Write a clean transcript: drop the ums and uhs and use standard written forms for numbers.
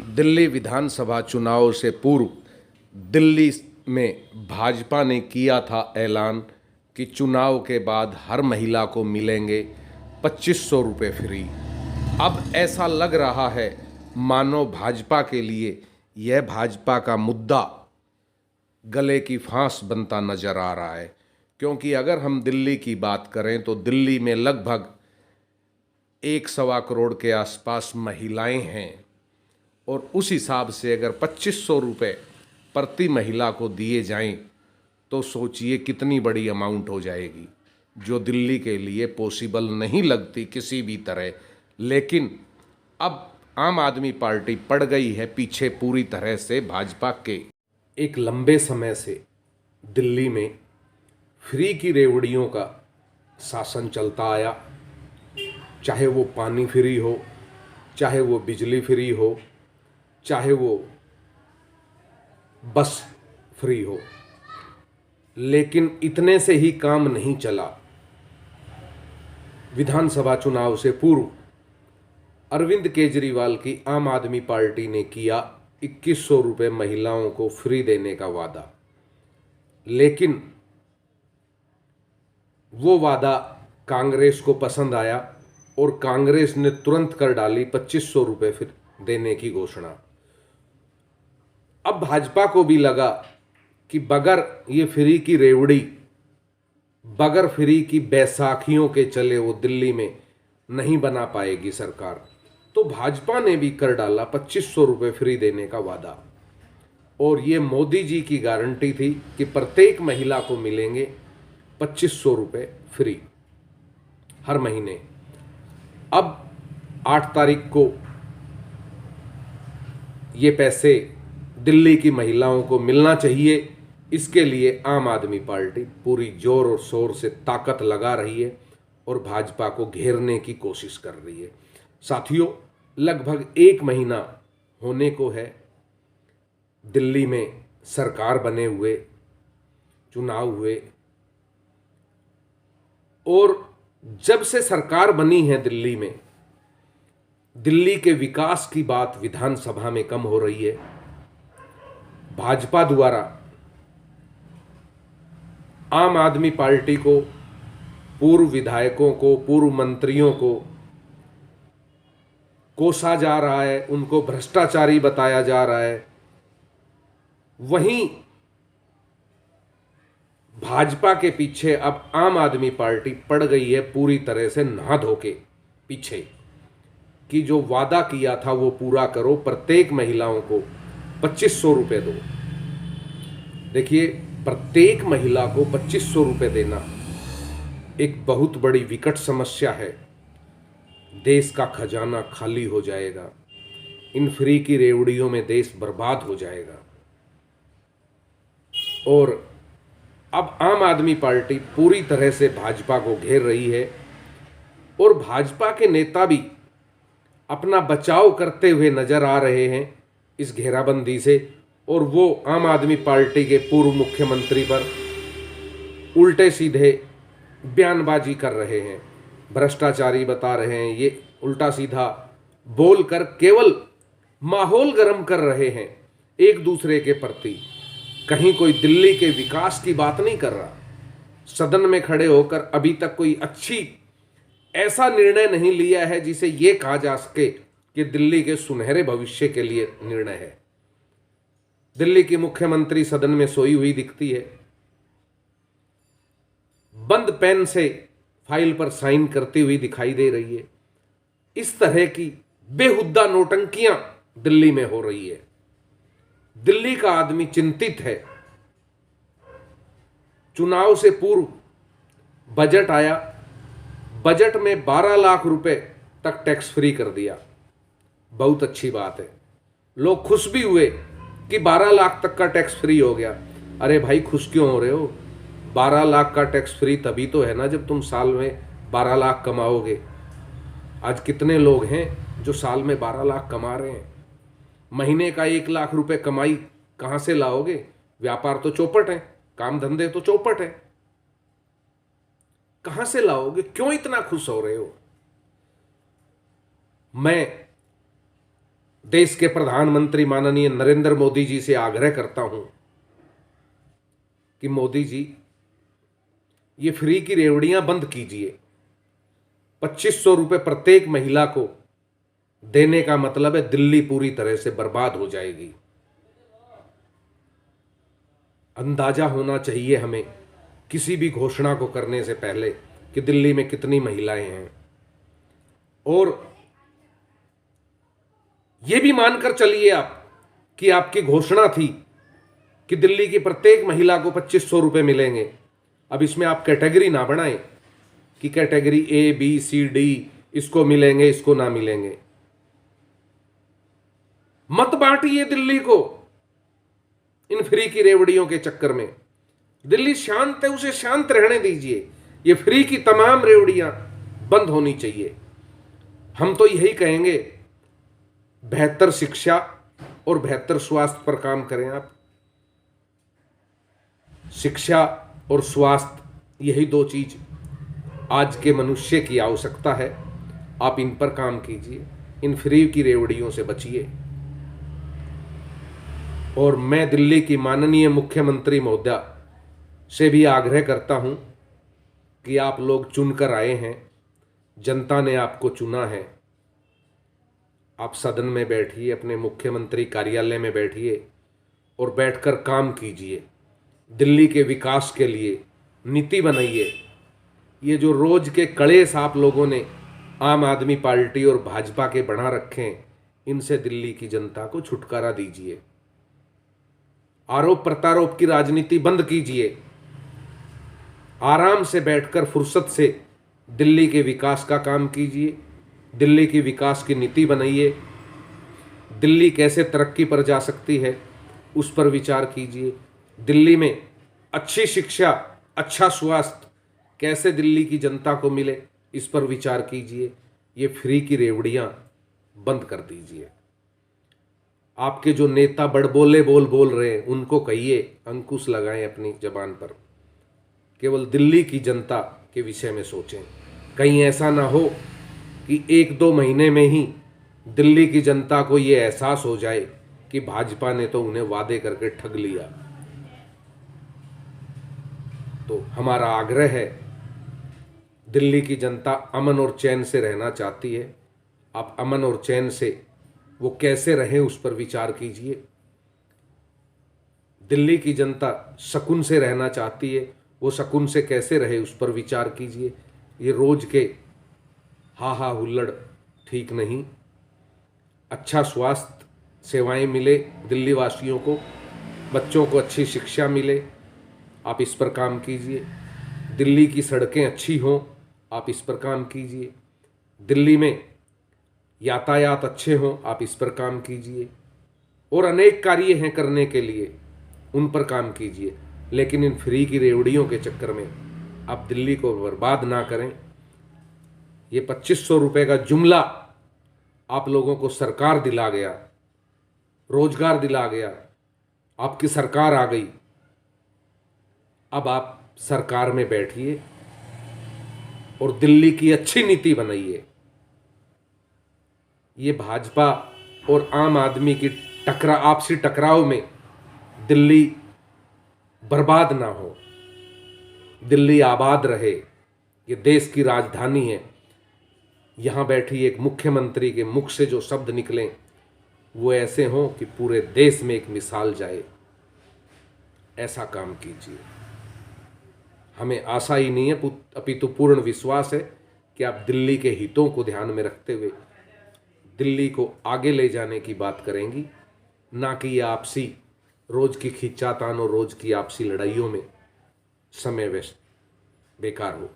दिल्ली विधानसभा चुनाव से पूर्व दिल्ली में भाजपा ने किया था ऐलान कि चुनाव के बाद हर महिला को मिलेंगे 2500 रुपये फ्री। अब ऐसा लग रहा है मानो भाजपा के लिए यह भाजपा का मुद्दा गले की फांस बनता नजर आ रहा है, क्योंकि अगर हम दिल्ली की बात करें तो दिल्ली में लगभग 1.25 करोड़ के आसपास महिलाएं हैं और उस हिसाब से अगर 2500 रुपये प्रति महिला को दिए जाएं तो सोचिए कितनी बड़ी अमाउंट हो जाएगी, जो दिल्ली के लिए पॉसिबल नहीं लगती किसी भी तरह। लेकिन अब आम आदमी पार्टी पड़ गई है पीछे पूरी तरह से भाजपा के। एक लंबे समय से दिल्ली में फ्री की रेवड़ियों का शासन चलता आया, चाहे वो पानी फ्री हो, चाहे वो बिजली फ्री हो, चाहे वो बस फ्री हो। लेकिन इतने से ही काम नहीं चला। विधानसभा चुनाव से पूर्व अरविंद केजरीवाल की आम आदमी पार्टी ने किया 2100 रुपये महिलाओं को फ्री देने का वादा, लेकिन वो वादा कांग्रेस को पसंद आया और कांग्रेस ने तुरंत कर डाली 2500 रुपये फिर देने की घोषणा। अब भाजपा को भी लगा कि बगैर ये फ्री की रेवड़ी, बगैर फ्री की बैसाखियों के चले वो दिल्ली में नहीं बना पाएगी सरकार, तो भाजपा ने भी कर डाला 2500 रुपये फ्री देने का वादा। और ये मोदी जी की गारंटी थी कि प्रत्येक महिला को मिलेंगे 2500 रुपये फ्री हर महीने। अब 8 तारीख को ये पैसे दिल्ली की महिलाओं को मिलना चाहिए। इसके लिए आम आदमी पार्टी पूरी जोर और शोर से ताकत लगा रही है और भाजपा को घेरने की कोशिश कर रही है। साथियों, लगभग 1 महीना होने को है दिल्ली में सरकार बने हुए, चुनाव हुए, और जब से सरकार बनी है दिल्ली में, दिल्ली के विकास की बात विधानसभा में कम हो रही है। भाजपा द्वारा आम आदमी पार्टी को, पूर्व विधायकों को, पूर्व मंत्रियों को कोसा जा रहा है, उनको भ्रष्टाचारी बताया जा रहा है। वहीं भाजपा के पीछे अब आम आदमी पार्टी पड़ गई है पूरी तरह से नहा धो के पीछे, कि जो वादा किया था वो पूरा करो, प्रत्येक महिलाओं को 2500 रुपये दो। देखिए, प्रत्येक महिला को 2500 रुपये देना एक बहुत बड़ी विकट समस्या है। देश का खजाना खाली हो जाएगा, इन फ्री की रेवड़ियों में देश बर्बाद हो जाएगा। और अब आम आदमी पार्टी पूरी तरह से भाजपा को घेर रही है और भाजपा के नेता भी अपना बचाव करते हुए नजर आ रहे हैं इस घेराबंदी से, और वो आम आदमी पार्टी के पूर्व मुख्यमंत्री पर उल्टे सीधे बयानबाजी कर रहे हैं, भ्रष्टाचारी बता रहे हैं, ये उल्टा सीधा बोलकर केवल माहौल गर्म कर रहे हैं एक दूसरे के प्रति। कहीं कोई दिल्ली के विकास की बात नहीं कर रहा। सदन में खड़े होकर अभी तक कोई अच्छी ऐसा निर्णय नहीं लिया है जिसे ये कहा जा सके कि दिल्ली के सुनहरे भविष्य के लिए निर्णय है। दिल्ली की मुख्यमंत्री सदन में सोई हुई दिखती है, बंद पेन से फाइल पर साइन करती हुई दिखाई दे रही है। इस तरह की बेहुद्दा नौटंकियां दिल्ली में हो रही है। दिल्ली का आदमी चिंतित है। चुनाव से पूर्व बजट आया, बजट में 12 लाख रुपए तक टैक्स फ्री कर दिया। बहुत अच्छी बात है, लोग खुश भी हुए कि 12 लाख तक का टैक्स फ्री हो गया। अरे भाई, खुश क्यों हो रहे हो? 12 लाख का टैक्स फ्री तभी तो है ना जब तुम साल में 12 लाख कमाओगे। आज कितने लोग हैं जो साल में 12 लाख कमा रहे हैं? महीने का 1 लाख रुपए कमाई कहां से लाओगे? व्यापार तो चौपट है, काम धंधे तो चौपट है, कहां से लाओगे? क्यों इतना खुश हो रहे हो? मैं देश के प्रधानमंत्री माननीय नरेंद्र मोदी जी से आग्रह करता हूं कि मोदी जी, ये फ्री की रेवड़ियां बंद कीजिए। 2500 रुपये प्रत्येक महिला को देने का मतलब है दिल्ली पूरी तरह से बर्बाद हो जाएगी। अंदाजा होना चाहिए हमें किसी भी घोषणा को करने से पहले कि दिल्ली में कितनी महिलाएं हैं, और यह भी मानकर चलिए आप कि आपकी घोषणा थी कि दिल्ली की प्रत्येक महिला को 2500 रुपये मिलेंगे। अब इसमें आप कैटेगरी ना बढ़ाएं कि category A B C D, इसको मिलेंगे इसको ना मिलेंगे। मत बांटिए दिल्ली को इन फ्री की रेवड़ियों के चक्कर में। दिल्ली शांत है, उसे शांत रहने दीजिए। ये फ्री की तमाम रेवड़ियां बंद होनी चाहिए। हम तो यही कहेंगे, बेहतर शिक्षा और बेहतर स्वास्थ्य पर काम करें आप। शिक्षा और स्वास्थ्य, यही दो चीज आज के मनुष्य की आवश्यकता है। आप इन पर काम कीजिए, इन फ्री की रेवड़ियों से बचिए। और मैं दिल्ली की माननीय मुख्यमंत्री महोदया से भी आग्रह करता हूं कि आप लोग चुनकर आए हैं, जनता ने आपको चुना है। आप सदन में बैठिए, अपने मुख्यमंत्री कार्यालय में बैठिए और बैठकर काम कीजिए। दिल्ली के विकास के लिए नीति बनाइए। ये जो रोज के कलेश आप लोगों ने आम आदमी पार्टी और भाजपा के बढ़ा रखे हैं, इनसे दिल्ली की जनता को छुटकारा दीजिए। आरोप प्रत्यारोप की राजनीति बंद कीजिए। आराम से बैठकर फुर्सत से दिल्ली के विकास का काम कीजिए। दिल्ली की विकास की नीति बनाइए। दिल्ली कैसे तरक्की पर जा सकती है उस पर विचार कीजिए। दिल्ली में अच्छी शिक्षा, अच्छा स्वास्थ्य कैसे दिल्ली की जनता को मिले, इस पर विचार कीजिए। ये फ्री की रेवड़ियां बंद कर दीजिए। आपके जो नेता बड़बोले बोल रहे हैं, उनको कहिए अंकुश लगाएं अपनी जबान पर। केवल दिल्ली की जनता के विषय में सोचें। कहीं ऐसा ना हो कि 1-2 महीने में ही दिल्ली की जनता को ये एहसास हो जाए कि भाजपा ने तो उन्हें वादे करके ठग लिया। तो हमारा आग्रह है, दिल्ली की जनता अमन और चैन से रहना चाहती है। आप अमन और चैन से वो कैसे रहें उस पर विचार कीजिए। दिल्ली की जनता सुकून से रहना चाहती है, वो सुकून से कैसे रहे उस पर विचार कीजिए। ये रोज के हा हुल्लड़ ठीक नहीं। अच्छा स्वास्थ्य सेवाएं मिले दिल्ली वासियों को, बच्चों को अच्छी शिक्षा मिले, आप इस पर काम कीजिए। दिल्ली की सड़कें अच्छी हों, आप इस पर काम कीजिए। दिल्ली में यातायात अच्छे हों, आप इस पर काम कीजिए। और अनेक कार्य हैं करने के लिए, उन पर काम कीजिए। लेकिन इन फ्री की रेवड़ियों के चक्कर में आप दिल्ली को बर्बाद ना करें। ये 2500 रुपये का जुमला आप लोगों को सरकार दिला गया, रोजगार दिला गया, आपकी सरकार आ गई। अब आप सरकार में बैठिए और दिल्ली की अच्छी नीति बनाइए। ये भाजपा और आम आदमी की आपसी टकराव में दिल्ली बर्बाद ना हो, दिल्ली आबाद रहे। ये देश की राजधानी है। यहाँ बैठी एक मुख्यमंत्री के मुख से जो शब्द निकलें वो ऐसे हों कि पूरे देश में एक मिसाल जाए। ऐसा काम कीजिए। हमें आशा ही नहीं है, अपितु पूर्ण विश्वास है कि आप दिल्ली के हितों को ध्यान में रखते हुए दिल्ली को आगे ले जाने की बात करेंगी, ना कि ये आपसी रोज की खींचातान और रोज की आपसी लड़ाइयों में समय व्यस्त बेकार हो।